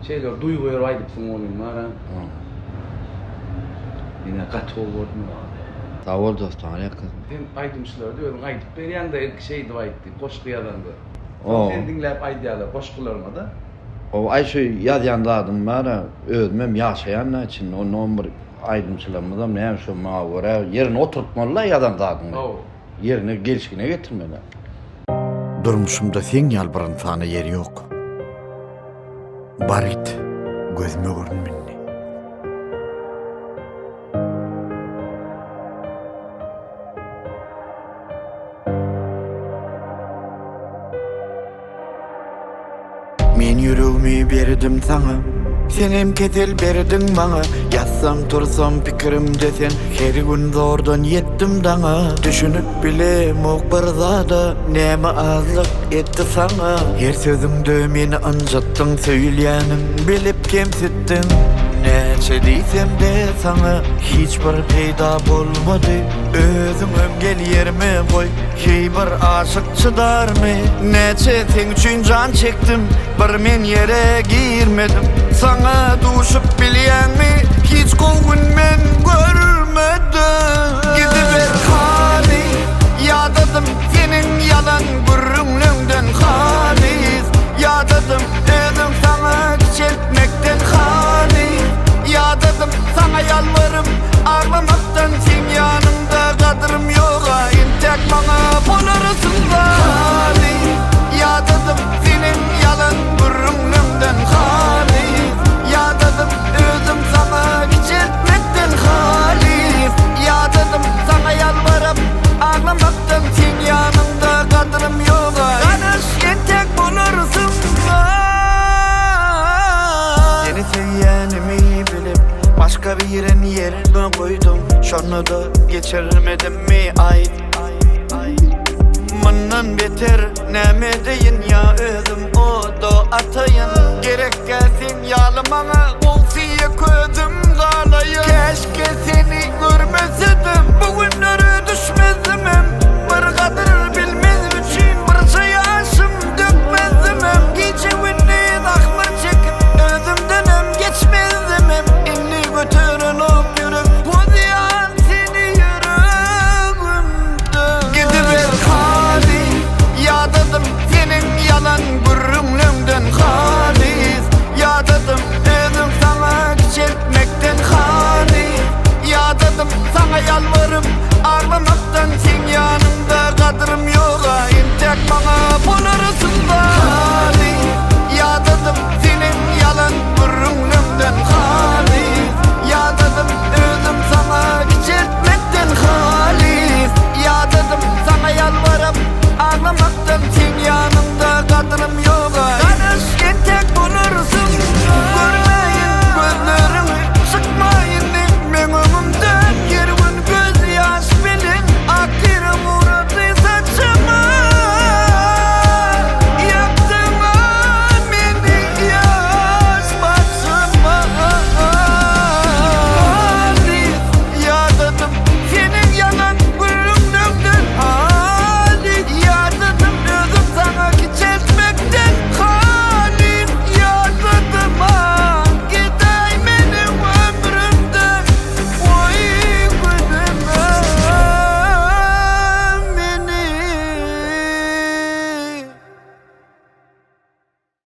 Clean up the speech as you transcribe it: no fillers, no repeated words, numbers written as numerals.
şeyler duyguyor aydıpsın onun var ha. Yine katı oldu mu? Sağ ol dostum, yakın. Ben aydımçılar diyorum, aydıp bir yanda şey dua etti, koşku yadandı. Oo. Sen dinleyip aydiyalar, koşkularıma da. O ay şu yazyan adım var ha, özmem yaşayanlar için o nomur aydımçılarımızdan ne şu mağara yerine oturtmalılar yadan adım. Oo. Yerine gelişine getirmeler. Durmuşumda sen yalbaran sana yeri yok. Barit, gözüme görünmünni. Men yüreğimi berdim sana, sen hem ketel berdin bana. Yazsam tursam pikirimde sen, her gün zordan yettim dana. Düşünüp bile mukbar zada, neme azlık etti sana. Her sözüngde meni anjattın, söyleyenin bilip kemsittin. Neçe diysem de sana, hiç bir peyda bolmadı. Özüngüm gel yerime koy, bir aşık çıdar mı? Neçe sen üçün can çektim, bir men yere girmedim. Sana duşup bilyen mi? Hiç kovgun men görmedim. Gidiver hali, yadadım senin yalan gürrünlüğünden halis. Yadadım özüm sana küçeltmekten halis. Yadadım sana yalvarım ağlamaktan, sen yanımda kadırım yok. İntek bana polarısın da halis. Yadadım senin yalan gürrünlüğünden halis. Yadadım özüm sana küçeltmekten halis. Yadadım sana yalvarım ağlamaktan, sen yanımda kadırım yok. Karış yentek bulursun da. Seni sevyenimi bilip başka bir yerin yerine koydum. Şunu da geçirmedim mi ay? Bundan beter neme deyin ya özüm o da atayın. Gerek gelsin yalımana kol siye közüm kalayın. Keşke